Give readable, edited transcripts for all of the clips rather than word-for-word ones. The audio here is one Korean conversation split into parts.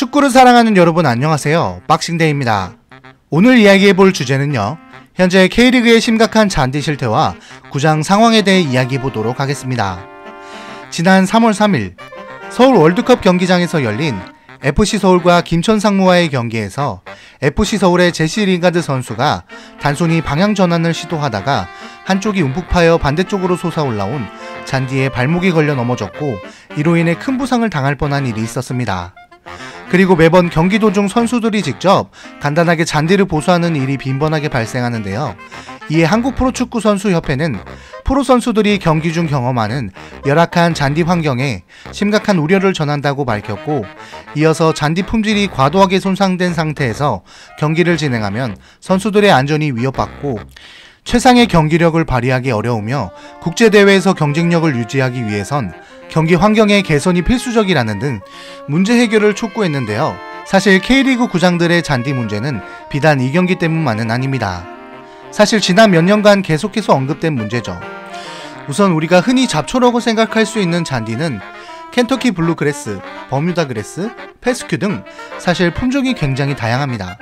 축구를 사랑하는 여러분 안녕하세요. 박싱데이입니다. 오늘 이야기해볼 주제는요, 현재 K리그의 심각한 잔디 실태와 구장 상황에 대해 이야기해보도록 하겠습니다. 지난 3월 3일 서울 월드컵 경기장에서 열린 FC서울과 김천상무와의 경기에서 FC서울의 제시 링가드 선수가 단순히 방향 전환을 시도하다가 한쪽이 움푹 파여 반대쪽으로 솟아올라온 잔디에 발목이 걸려 넘어졌고, 이로 인해 큰 부상을 당할 뻔한 일이 있었습니다. 그리고 매번 경기 도중 선수들이 직접 간단하게 잔디를 보수하는 일이 빈번하게 발생하는데요. 이에 한국프로축구선수협회는 프로 선수들이 경기 중 경험하는 열악한 잔디 환경에 심각한 우려를 전한다고 밝혔고, 이어서 잔디 품질이 과도하게 손상된 상태에서 경기를 진행하면 선수들의 안전이 위협받고 최상의 경기력을 발휘하기 어려우며 국제대회에서 경쟁력을 유지하기 위해선 경기 환경의 개선이 필수적이라는 등 문제 해결을 촉구했는데요. 사실 K리그 구장들의 잔디 문제는 비단 이 경기 때문만은 아닙니다. 사실 지난 몇 년간 계속해서 언급된 문제죠. 우선 우리가 흔히 잡초라고 생각할 수 있는 잔디는 켄터키 블루그래스, 버뮤다 그래스, 페스큐 등 사실 품종이 굉장히 다양합니다.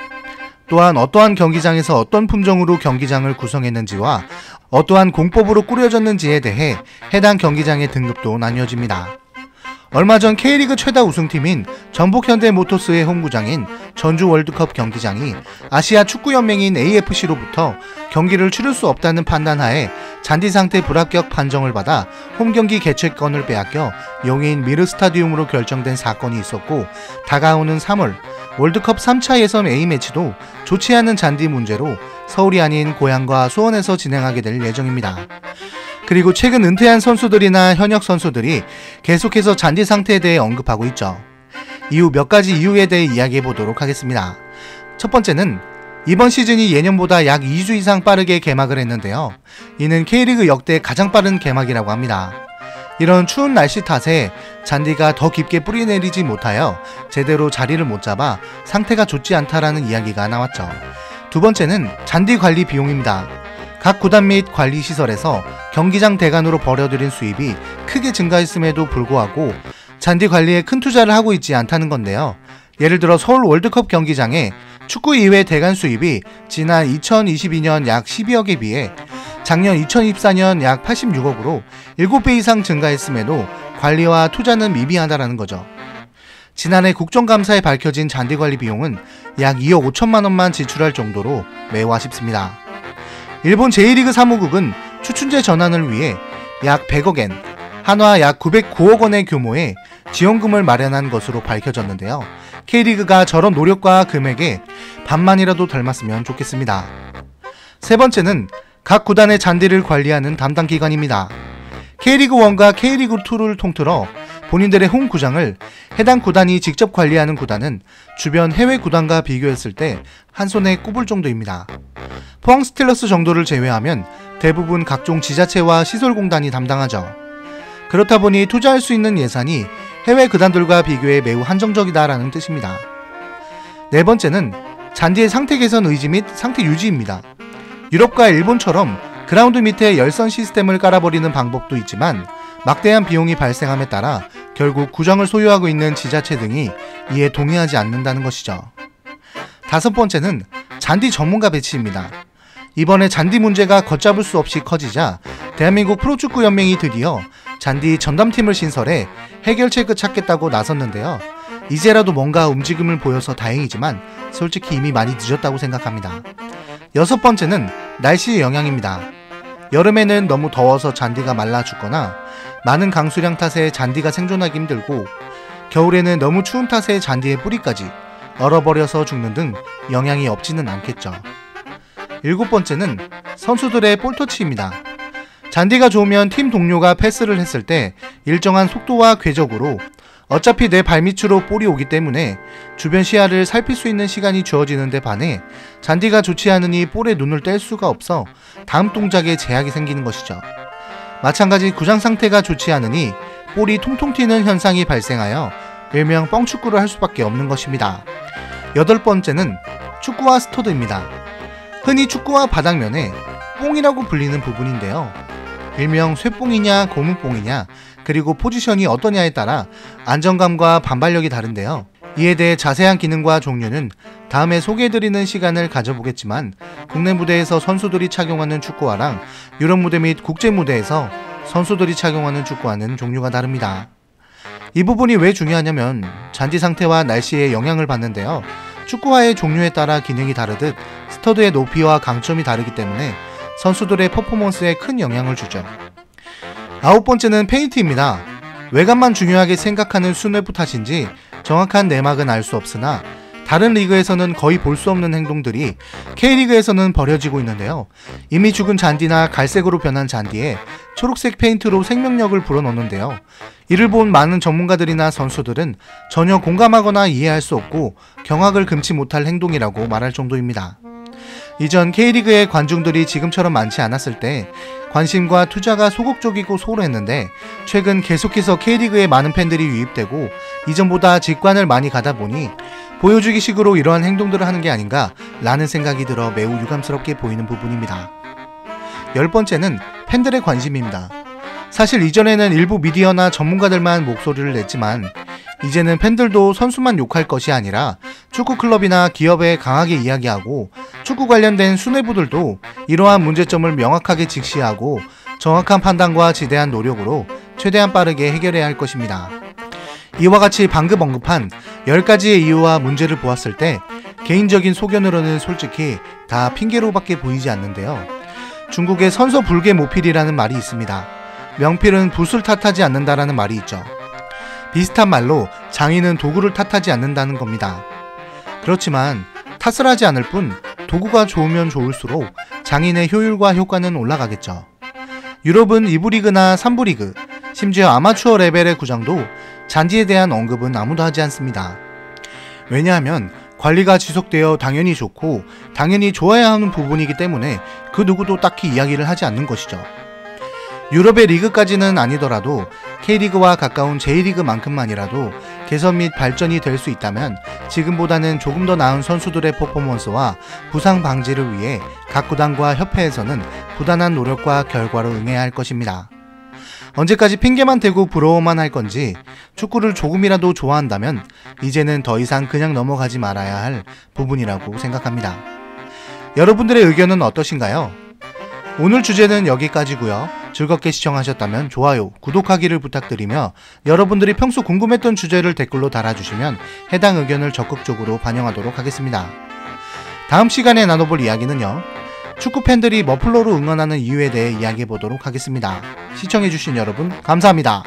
또한 어떠한 경기장에서 어떤 품종으로 경기장을 구성했는지와 어떠한 공법으로 꾸려졌는지에 대해 해당 경기장의 등급도 나뉘어집니다. 얼마 전 K리그 최다 우승팀인 전북현대모터스의 홈구장인 전주 월드컵 경기장이 아시아 축구연맹인 AFC로부터 경기를 치를 수 없다는 판단하에 잔디 상태 불합격 판정을 받아 홈경기 개최권을 빼앗겨 영예인 미르스타디움으로 결정된 사건이 있었고, 다가오는 3월 월드컵 3차 예선 A매치도 좋지 않은 잔디 문제로 서울이 아닌 고향과 수원에서 진행하게 될 예정입니다. 그리고 최근 은퇴한 선수들이나 현역 선수들이 계속해서 잔디 상태에 대해 언급하고 있죠. 이후 몇 가지 이유에 대해 이야기해 보도록 하겠습니다. 첫 번째는 이번 시즌이 예년보다 약 2주 이상 빠르게 개막을 했는데요. 이는 K리그 역대 가장 빠른 개막이라고 합니다. 이런 추운 날씨 탓에 잔디가 더 깊게 뿌리내리지 못하여 제대로 자리를 못 잡아 상태가 좋지 않다라는 이야기가 나왔죠. 두 번째는 잔디 관리 비용입니다. 각 구단 및 관리시설에서 경기장 대관으로 벌여들인 수입이 크게 증가했음에도 불구하고 잔디 관리에 큰 투자를 하고 있지 않다는 건데요. 예를 들어 서울 월드컵 경기장에 축구 2회 대관 수입이 지난 2022년 약 12억에 비해 작년 2024년 약 86억으로 7배 이상 증가했음에도 관리와 투자는 미비하다라는 거죠. 지난해 국정감사에 밝혀진 잔디관리 비용은 약 2억 5천만 원만 지출할 정도로 매우 아쉽습니다. 일본 제1리그 사무국은 추춘제 전환을 위해 약 100억엔, 한화 약 909억 원의 규모의 지원금을 마련한 것으로 밝혀졌는데요. K리그가 저런 노력과 금액에 반만이라도 닮았으면 좋겠습니다. 세 번째는 각 구단의 잔디를 관리하는 담당 기관입니다. K리그1과 K리그2를 통틀어 본인들의 홈 구장을 해당 구단이 직접 관리하는 구단은 주변 해외 구단과 비교했을 때 한 손에 꼽을 정도입니다. 포항 스틸러스 정도를 제외하면 대부분 각종 지자체와 시설공단이 담당하죠. 그렇다 보니 투자할 수 있는 예산이 해외 구단들과 비교해 매우 한정적이다라는 뜻입니다. 네 번째는 잔디의 상태 개선 의지 및 상태 유지입니다. 유럽과 일본처럼 그라운드 밑에 열선 시스템을 깔아버리는 방법도 있지만 막대한 비용이 발생함에 따라 결국 구장을 소유하고 있는 지자체 등이 이에 동의하지 않는다는 것이죠. 다섯 번째는 잔디 전문가 배치입니다. 이번에 잔디 문제가 걷잡을 수 없이 커지자 대한민국 프로축구연맹이 드디어 잔디 전담팀을 신설해 해결책을 찾겠다고 나섰는데요. 이제라도 뭔가 움직임을 보여서 다행이지만 솔직히 이미 많이 늦었다고 생각합니다. 여섯 번째는 날씨의 영향입니다. 여름에는 너무 더워서 잔디가 말라 죽거나 많은 강수량 탓에 잔디가 생존하기 힘들고, 겨울에는 너무 추운 탓에 잔디의 뿌리까지 얼어버려서 죽는 등 영향이 없지는 않겠죠. 일곱 번째는 선수들의 볼터치입니다. 잔디가 좋으면 팀 동료가 패스를 했을 때 일정한 속도와 궤적으로 어차피 내 발밑으로 볼이 오기 때문에 주변 시야를 살필 수 있는 시간이 주어지는 데 반해 잔디가 좋지 않으니 볼에 눈을 뗄 수가 없어 다음 동작에 제약이 생기는 것이죠. 마찬가지 구장 상태가 좋지 않으니 볼이 통통 튀는 현상이 발생하여 일명 뻥축구를 할 수밖에 없는 것입니다. 여덟 번째는 축구와 스터드입니다. 흔히 축구와 바닥면에 뽕이라고 불리는 부분인데요. 일명 쇠뽕이냐 고무뽕이냐, 그리고 포지션이 어떠냐에 따라 안정감과 반발력이 다른데요. 이에 대해 자세한 기능과 종류는 다음에 소개해드리는 시간을 가져보겠지만, 국내 무대에서 선수들이 착용하는 축구화랑 유럽 무대 및 국제 무대에서 선수들이 착용하는 축구화는 종류가 다릅니다. 이 부분이 왜 중요하냐면 잔디 상태와 날씨에 영향을 받는데요. 축구화의 종류에 따라 기능이 다르듯 스터드의 높이와 강점이 다르기 때문에 선수들의 퍼포먼스에 큰 영향을 주죠. 9번째는 페인트입니다. 외관만 중요하게 생각하는 수뇌부 탓인지 정확한 내막은 알 수 없으나 다른 리그에서는 거의 볼 수 없는 행동들이 K리그에서는 벌여지고 있는데요. 이미 죽은 잔디나 갈색으로 변한 잔디에 초록색 페인트로 생명력을 불어넣는데요. 이를 본 많은 전문가들이나 선수들은 전혀 공감하거나 이해할 수 없고 경악을 금치 못할 행동이라고 말할 정도입니다. 이전 K리그의 관중들이 지금처럼 많지 않았을 때 관심과 투자가 소극적이고 소홀했는데, 최근 계속해서 K리그에 많은 팬들이 유입되고 이전보다 직관을 많이 가다 보니 보여주기 식으로 이러한 행동들을 하는 게 아닌가 라는 생각이 들어 매우 유감스럽게 보이는 부분입니다. 10번째는 팬들의 관심입니다. 사실 이전에는 일부 미디어나 전문가들만 목소리를 냈지만 이제는 팬들도 선수만 욕할 것이 아니라 축구클럽이나 기업에 강하게 이야기하고 축구 관련된 수뇌부들도 이러한 문제점을 명확하게 직시하고 정확한 판단과 지대한 노력으로 최대한 빠르게 해결해야 할 것입니다. 이와 같이 방금 언급한 10가지의 이유와 문제를 보았을 때 개인적인 소견으로는 솔직히 다 핑계로밖에 보이지 않는데요. 중국에 선서불개 모필이라는 말이 있습니다. 명필은 붓을 탓하지 않는다라는 말이 있죠. 비슷한 말로 장인은 도구를 탓하지 않는다는 겁니다. 그렇지만 탓을 하지 않을 뿐 도구가 좋으면 좋을수록 장인의 효율과 효과는 올라가겠죠. 유럽은 2부 리그나 3부 리그, 심지어 아마추어 레벨의 구장도 잔디에 대한 언급은 아무도 하지 않습니다. 왜냐하면 관리가 지속되어 당연히 좋고 당연히 좋아야 하는 부분이기 때문에 그 누구도 딱히 이야기를 하지 않는 것이죠. 유럽의 리그까지는 아니더라도 K리그와 가까운 J리그만큼만이라도 개선 및 발전이 될 수 있다면 지금보다는 조금 더 나은 선수들의 퍼포먼스와 부상 방지를 위해 각 구단과 협회에서는 부단한 노력과 결과로 응해야 할 것입니다. 언제까지 핑계만 대고 부러워만 할 건지, 축구를 조금이라도 좋아한다면 이제는 더 이상 그냥 넘어가지 말아야 할 부분이라고 생각합니다. 여러분들의 의견은 어떠신가요? 오늘 주제는 여기까지고요. 즐겁게 시청하셨다면 좋아요, 구독하기를 부탁드리며 여러분들이 평소 궁금했던 주제를 댓글로 달아주시면 해당 의견을 적극적으로 반영하도록 하겠습니다. 다음 시간에 나눠볼 이야기는요, 축구 팬들이 머플러로 응원하는 이유에 대해 이야기해보도록 하겠습니다. 시청해주신 여러분 감사합니다.